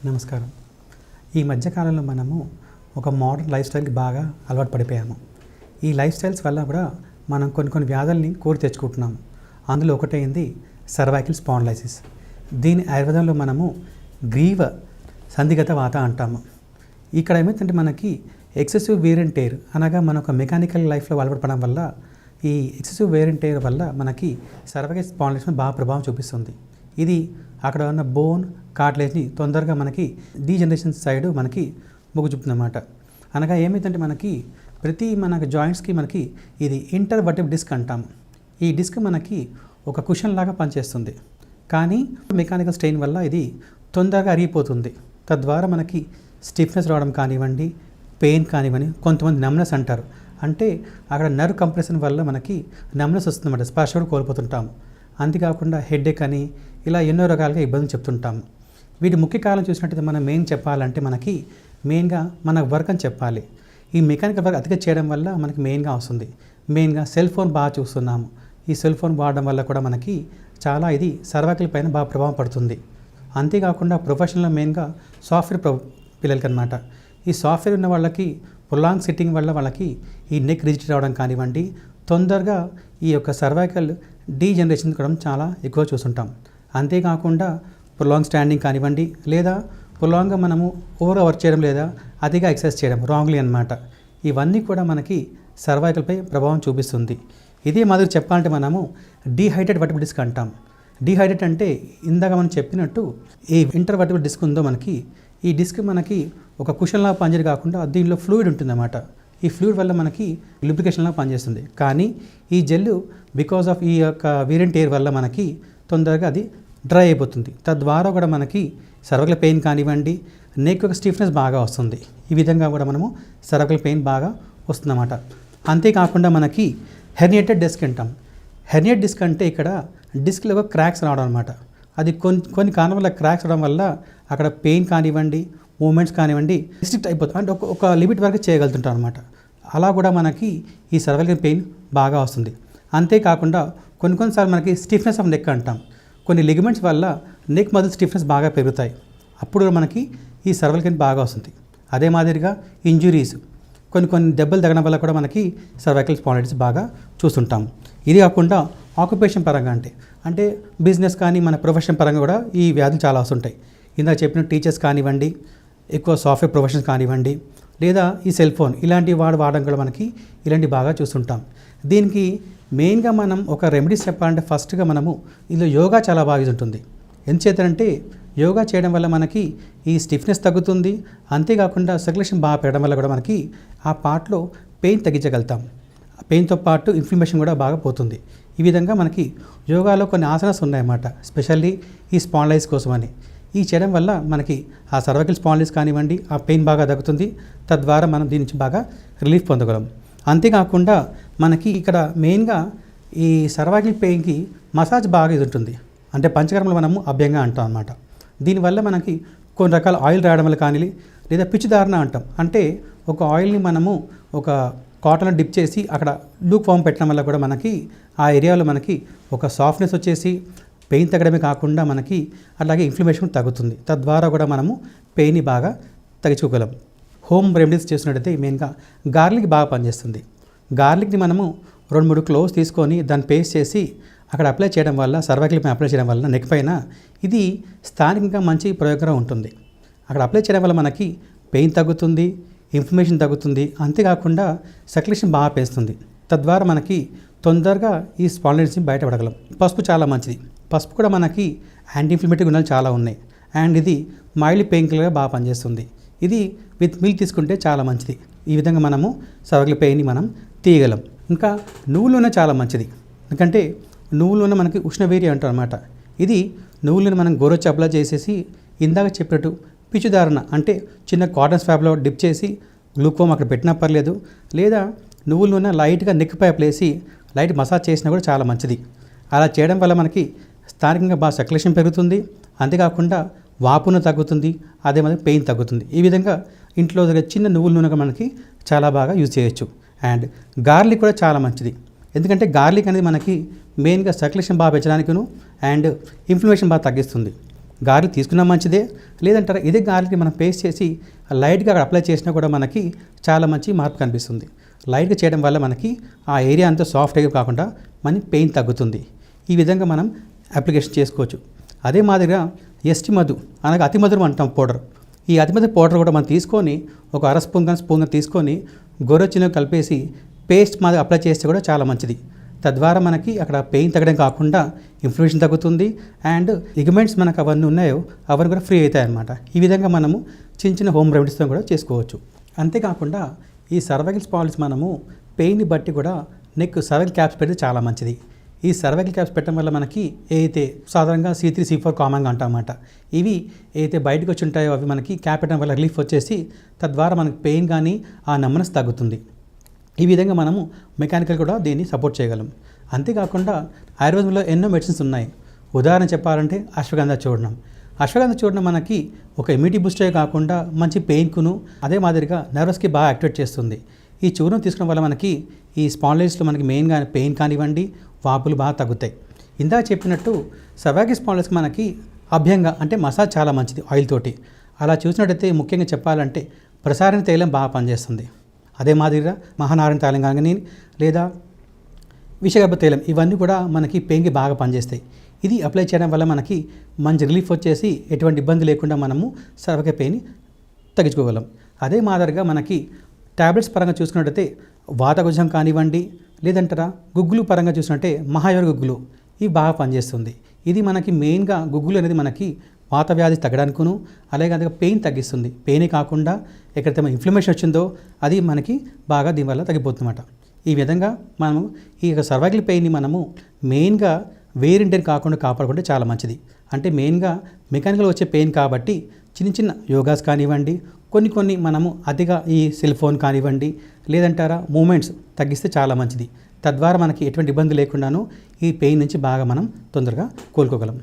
నమస్కారం. ఈ మధ్యకాలంలో మనము ఒక మోడర్న్ లైఫ్ స్టైల్కి బాగా అలవాటు పడిపోయాము. ఈ లైఫ్ స్టైల్స్ వల్ల కూడా మనం కొన్ని వ్యాధుల్ని కోరి తెచ్చుకుంటున్నాము. అందులో ఒకటైంది సర్వైకల్ స్పాండిలైసిస్. దీని ఆయుర్వేదంలో మనము గ్రీవ సంధిగత వాత అంటాము. ఇక్కడ ఏమైందంటే మనకి ఎక్సెసివ్ వేర్ అండ్ టేర్ అనగా మన ఒక మెకానికల్ లైఫ్లో అలవాటు పడడం వల్ల ఈ ఎక్సెసివ్ వేర్ అండ్ టేర్ వల్ల మనకి సర్వైకల్ స్పాండిలైసిస్ బాగా ప్రభావం చూపిస్తుంది. ఇది అక్కడ ఉన్న బోన్ కార్టిలేజ్ని తొందరగా మనకి డీజనరేషన్ సైడ్ మనకి మొగ్గు చూపుతుందన్నమాట. అనగా ఏమైందంటే మనకి మనకి జాయింట్స్కి మనకి ఇది ఇంటర్వర్టిబ్ డిస్క్ అంటాము. ఈ డిస్క్ మనకి ఒక కుషన్ లాగా పనిచేస్తుంది. కానీ మెకానికల్ స్ట్రెయిన్ వల్ల ఇది తొందరగా అరిగిపోతుంది. తద్వారా మనకి స్టిఫ్నెస్ రావడం కానివ్వండి, పెయిన్ కానివ్వండి, కొంతమంది నమ్నెస్ అంటారు. అంటే అక్కడ నర్వ్ కంప్రెషన్ వల్ల మనకి నమ్నెస్ వస్తుందన్నమాట. స్పర్శ కూడా కోల్పోతుంటాము. అంతేకాకుండా హెడేక్ అని ఇలా ఎన్నో రకాలుగా ఇబ్బందులు చెప్తుంటాము. వీటి ముఖ్య కారణం చూసినట్టయితే మనం మెయిన్ చెప్పాలంటే మనకి మెయిన్గా మన వర్క్ అని చెప్పాలి. ఈ మెకానికల్ వర్క్ అతిగా చేయడం వల్ల మనకి మెయిన్గా వస్తుంది. మెయిన్గా సెల్ ఫోన్ బాగా చూస్తున్నాము. ఈ సెల్ ఫోన్ వాడడం వల్ల కూడా మనకి చాలా ఇది సర్వైకల్ పైన బాగా ప్రభావం పడుతుంది. అంతేకాకుండా ప్రొఫెషనల్లో మెయిన్గా సాఫ్ట్వేర్ పిల్లలకి అనమాట. ఈ సాఫ్ట్వేర్ ఉన్న వాళ్ళకి ప్రొలాంగ్ సిట్టింగ్ వల్ల వాళ్ళకి ఈ నెక్ రిజిడ్ రావడం కానివ్వండి, తొందరగా ఈ యొక్క సర్వైకల్ డీజనరేషన్ కూడా చాలా ఎక్కువ చూస్తుంటాం. అంతేకాకుండా ప్రొలాంగ్ స్టాండింగ్ కానివ్వండి, లేదా ప్రొలాంగ్గా మనము ఓవర్ వర్క్ చేయడం లేదా అతిగా ఎక్సర్సైజ్ చేయడం రాంగ్లీ అనమాట. ఇవన్నీ కూడా మనకి సర్వైకల్పై ప్రభావం చూపిస్తుంది. ఇదే మాదిరి చెప్పాలంటే మనము డీహైడ్రేట్ వర్టిబుల్ డిస్క్ అంటాం. డీహైడ్రేట్ అంటే ఇందాక మనం చెప్పినట్టు ఈ ఇంటర్వర్టిబుల్ డిస్క్ ఉందో మనకి ఈ డిస్క్ మనకి ఒక కుషన్లా పనిచేయడం కాకుండా దీనిలో ఫ్లూయిడ్ ఉంటుందన్నమాట. ఈ ఫ్లూయిడ్ వల్ల మనకి లూబ్రికేషన్లా పనిచేస్తుంది. కానీ ఈ జెల్ బికాజ్ ఆఫ్ ఈ యొక్క వేరియంట్ ఎయిర్ వల్ల మనకి తొందరగా అది డ్రై అయిపోతుంది. తద్వారా కూడా మనకి సర్వైకల్ పెయిన్ కానివ్వండి, నెక్ యొక్క స్టిఫ్నెస్ బాగా వస్తుంది. ఈ విధంగా కూడా మనము సర్వైకల్ పెయిన్ బాగా వస్తుందన్నమాట. అంతేకాకుండా మనకి హెర్నియేటెడ్ డిస్క్ అంటాం. హెర్నియేట్ డిస్క్ అంటే ఇక్కడ డిస్క్లో క్రాక్స్ రావడం అనమాట. అది కొన్ని కారణం వల్ల క్రాక్స్ రావడం వల్ల అక్కడ పెయిన్ కానివ్వండి, మూమెంట్స్ కానివ్వండి రిస్ట్రిక్ట్ అయిపోతుంది. అంటే ఒక లిమిట్ వరకు చేయగలుగుతుంటాం అనమాట. అలా కూడా మనకి ఈ సర్వైకల్ పెయిన్ బాగా వస్తుంది. అంతేకాకుండా కొన్నిసార్లు మనకి స్టిఫ్నెస్ ఆఫ్ నెక్ అంటాం. కొన్ని లిగమెంట్స్ వల్ల నెక్ మజిల్ స్టిఫ్నెస్ బాగా పెరుగుతాయి. అప్పుడు మనకి ఈ సర్వైకల్ పెయిన్ బాగా వస్తుంది. అదే మాదిరిగా ఇంజురీస్, కొన్ని దెబ్బలు తగడం వల్ల కూడా మనకి సర్వైకల్ స్పాండిలైటిస్ బాగా చూస్తుంటాము. ఇది కాకుండా ఆక్యుపేషన్ పరంగా అంటే బిజినెస్ కానీ మన ప్రొఫెషన్ పరంగా కూడా ఈ వ్యాధులు చాలా వస్తుంటాయి. ఇందాక చెప్పిన టీచర్స్ కానివ్వండి, ఎక్కువ సాఫ్ట్వేర్ ప్రొఫెషన్స్ కానివ్వండి, లేదా ఈ సెల్ ఫోన్ ఇలాంటివి వాడడం కూడా మనకి ఇలాంటివి బాగా చూస్తుంటాం. దీనికి మెయిన్గా మనం ఒక రెమెడీస్ చెప్పాలంటే ఫస్ట్గా మనము ఇందులో యోగా చాలా బాగా యూజ్ ఉంటుంది. ఎందుచేతంటే యోగా చేయడం వల్ల మనకి ఈ స్టిఫ్నెస్ తగ్గుతుంది. అంతేకాకుండా సర్క్యులేషన్ బాగా పెరగడం వల్ల కూడా మనకి ఆ పార్ట్లో పెయిన్ తగ్గించగలుగుతాం. పెయిన్తో పాటు ఇన్ఫ్లమేషన్ కూడా బాగా పోతుంది. ఈ విధంగా మనకి యోగాలో కొన్ని ఆసనాస్ ఉన్నాయన్నమాట, స్పెషల్లీ ఈ స్పాండిలైటిస్ కోసమని. ఈ చేయడం వల్ల మనకి ఆ సర్వైకల్ స్పాండిలైటిస్ కానివ్వండి ఆ పెయిన్ బాగా తగ్గుతుంది. తద్వారా మనం దీని నుంచి బాగా రిలీఫ్ పొందగలం. అంతేకాకుండా మనకి ఇక్కడ మెయిన్గా ఈ సర్వైకల్ పెయిన్కి మసాజ్ బాగా ఇది ఉంటుంది. అంటే పంచకర్మలు మనము అభ్యంగా అంటాం అన్నమాట. దీనివల్ల మనకి కొన్ని రకాల ఆయిల్ రాయడం వల్ల కానీ, లేదా పిచ్చిదారణ అంటాం. అంటే ఒక ఆయిల్ని మనము ఒక కాటన్లో డిప్ చేసి అక్కడ లూక్ ఫామ్ పెట్టడం వల్ల కూడా మనకి ఆ ఏరియాలో మనకి ఒక సాఫ్ట్నెస్ వచ్చేసి పెయిన్ తగ్గడమే కాకుండా మనకి అలాగే ఇన్ఫ్లమేషన్ తగ్గుతుంది. తద్వారా కూడా మనము పెయిన్ని బాగా తగ్గించుకోగలం. హోమ్ రెమెడీస్ చేసినట్టయితే మెయిన్గా గార్లిక్ బాగా పనిచేస్తుంది. గార్లిక్ని మనము 2-3 క్లోవ్స్ తీసుకొని దాన్ని పేస్ట్ చేసి అక్కడ అప్లై చేయడం వల్ల సర్వైకల్ పైన అప్లై చేయడం వల్ల నెక్ పైన ఇది స్థానికంగా మంచి ప్రయోజనం ఉంటుంది. అక్కడ అప్లై చేయడం వల్ల మనకి పెయిన్ తగ్గుతుంది, ఇన్ఫ్లమేషన్ తగ్గుతుంది. అంతేకాకుండా సర్క్యులేషన్ బాగా పెంచుతుంది. తద్వారా మనకి తొందరగా ఈ స్పాండిలైటిస్ని బయటపడగలం. పసుపు చాలా మంచిది. పసుపు కూడా మనకి యాంటీ ఇన్ఫ్లమేటరీ గుణాలు చాలా ఉన్నాయి. అండ్ ఇది మైల్డ్ పెయిన్ కిల్లర్గా బాగా పనిచేస్తుంది. ఇది విత్ మిల్క్ తీసుకుంటే చాలా మంచిది. ఈ విధంగా మనము సర్వైకల్ పెయిన్ని మనం తీయగలం. ఇంకా నువ్వుల నూనె చాలా మంచిది. ఎందుకంటే నువ్వుల నూనె మనకి ఉష్ణవీర్యం అంటాం అనమాట. ఇది నువ్వుల నూనె మనం గోరువెచ్చగా అప్లై చేసేసి ఇందాక చెప్పినట్టు పిచ్చిదారణ అంటే చిన్న కాటన్ స్వాబ్లో డిప్ చేసి గ్లూకోమ్ అక్కడ పెట్టినా పర్లేదు, లేదా నువ్వుల నూనె లైట్గా నెక్పై అప్లై చేసి లైట్ మసాజ్ చేసినా కూడా చాలా మంచిది. అలా చేయడం వల్ల మనకి స్థానికంగా బాగా సర్క్యులేషన్ పెరుగుతుంది. అంతేకాకుండా వాపును తగ్గుతుంది, అదే మరి పెయిన్ తగ్గుతుంది. ఈ విధంగా ఇంట్లో చిన్న నువ్వుల నూనెగా మనకి చాలా బాగా యూజ్ చేయొచ్చు. అండ్ గార్లిక్ కూడా చాలా మంచిది. ఎందుకంటే గార్లిక్ అనేది మనకి మెయిన్గా సర్క్యులేషన్ బాగా పెంచడానికిను అండ్ ఇన్ఫ్లమేషన్ బాగా తగ్గిస్తుంది. గార్లిక్ తీసుకున్నా మంచిదే, లేదంటారా ఇదే గార్లిక్ మనం పేస్ట్ చేసి లైట్గా అక్కడ అప్లై చేసినా కూడా మనకి చాలా మంచి మార్పు కనిపిస్తుంది. లైట్గా చేయడం వల్ల మనకి ఆ ఏరియా అంతా సాఫ్ట్గా కాకుండా మన పెయిన్ తగ్గుతుంది. ఈ విధంగా మనం అప్లికేషన్ చేసుకోవచ్చు. అదే మాదిరిగా ఎస్టి మధు అనగా అతి మధురం అంటాం పౌడర్. ఈ అతి మధుర పౌడర్ కూడా మనం తీసుకొని ఒక అర స్పూన్ తీసుకొని గోరువెచ్చని కలిపేసి పేస్ట్ మాదిరి అప్లై చేస్తే కూడా చాలా మంచిది. తద్వారా మనకి అక్కడ పెయిన్ తగ్గడం కాకుండా ఇన్ఫ్లమేషన్ తగ్గుతుంది అండ్ లిగమెంట్స్ మనకు అవన్నీ ఉన్నాయో అవన్నీ కూడా ఫ్రీ అవుతాయి అన్నమాట. ఈ విధంగా మనము చిన్న చిన్న హోమ్ రెమెడీస్తో కూడా చేసుకోవచ్చు. అంతేకాకుండా ఈ సర్వైకల్ స్పాండిలైటిస్ మనము పెయిన్ని బట్టి కూడా నెక్ సర్వైకల్ క్యాప్స్ పెడితే చాలా మంచిది. ఈ సర్వైకల్ క్యాప్స్ పెట్టడం వల్ల మనకి ఏదైతే సాధారణంగా C3, C4 కామన్గా అంటామన్నమాట. ఇవి ఏదైతే బయటకు వచ్చి ఉంటాయో అవి మనకి క్యాప్ పెట్టడం వల్ల రిలీఫ్ వచ్చేసి తద్వారా మనకి పెయిన్ కానీ ఆ నమ్మనస్ తగ్గుతుంది. ఈ విధంగా మనము మెకానికల్ కూడా దీన్ని సపోర్ట్ చేయగలం. అంతేకాకుండా ఆయుర్వేదంలో ఎన్నో మెడిసిన్స్ ఉన్నాయి. ఉదాహరణ చెప్పాలంటే అశ్వగంధ చూర్ణం. అశ్వగంధ చూర్ణం మనకి ఒక ఇమ్యూనిటీ బూస్టే కాకుండా మంచి పెయిన్కును అదే మాదిరిగా నర్వస్కి బాగా యాక్టివేట్ చేస్తుంది. ఈ చూర్ణం తీసుకోవడం వల్ల మనకి ఈ స్పాండిలైటిస్లో మనకి మెయిన్గా పెయిన్ కానివ్వండి, వాపులు బాగా తగ్గుతాయి. ఇందాక చెప్పినట్టు సర్వైకల్ స్పాండిలైటిస్ మనకి అభ్యంగా అంటే మసాజ్ చాలా మంచిది ఆయిల్ తోటి. అలా చూసినట్టయితే ముఖ్యంగా చెప్పాలంటే ప్రసారణ తైలం బాగా పనిచేస్తుంది. అదే మాదిరిగా మహానారాయణ తైలం కానీ లేదా విషగర్భ తైలం ఇవన్నీ కూడా మనకి పెయిన్కి బాగా పనిచేస్తాయి. ఇది అప్లై చేయడం వల్ల మనకి మంచి రిలీఫ్ వచ్చేసి ఎటువంటి ఇబ్బంది లేకుండా మనము సర్వైకల్ పెయిన్ తగ్గించుకోగలం. అదే మాదిరిగా మనకి టాబ్లెట్స్ పరంగా చూసుకున్నట్టయితే వాతగుజం కానివ్వండి, లేదంటారా గుగ్గులు పరంగా చూసినట్టే మహాయోగ గుగ్గులు ఇవి బాగా పనిచేస్తుంది. ఇది మనకి మెయిన్గా గుగ్గులు అనేది మనకి వాత వ్యాధి తగ్గడానికిను అలాగే పెయిన్ తగ్గిస్తుంది. పెయినే కాకుండా ఎక్కడైతే ఇన్ఫ్లమేషన్ వచ్చిందో అది మనకి బాగా దీనివల్ల తగ్గిపోతుందన్నమాట. ఈ విధంగా మనము ఈ సర్వైకల్ పెయిన్ని మనము మెయిన్గా వేరింటిని కాకుండా కాపాడుకుంటే చాలా మంచిది. అంటే మెయిన్గా మెకానికల్ వచ్చే పెయిన్ కాబట్టి చిన్న చిన్న యోగాస్ కానివ్వండి, కొన్ని మనము అతిగా ఈ సెల్ ఫోన్ కానివ్వండి, లేదంటారా మూమెంట్స్ తగ్గిస్తే చాలా మంచిది. తద్వారా మనకి ఎటువంటి ఇబ్బంది లేకుండాను ఈ పెయిన్ నుంచి బాగా మనం తొందరగా కోలుకోగలం.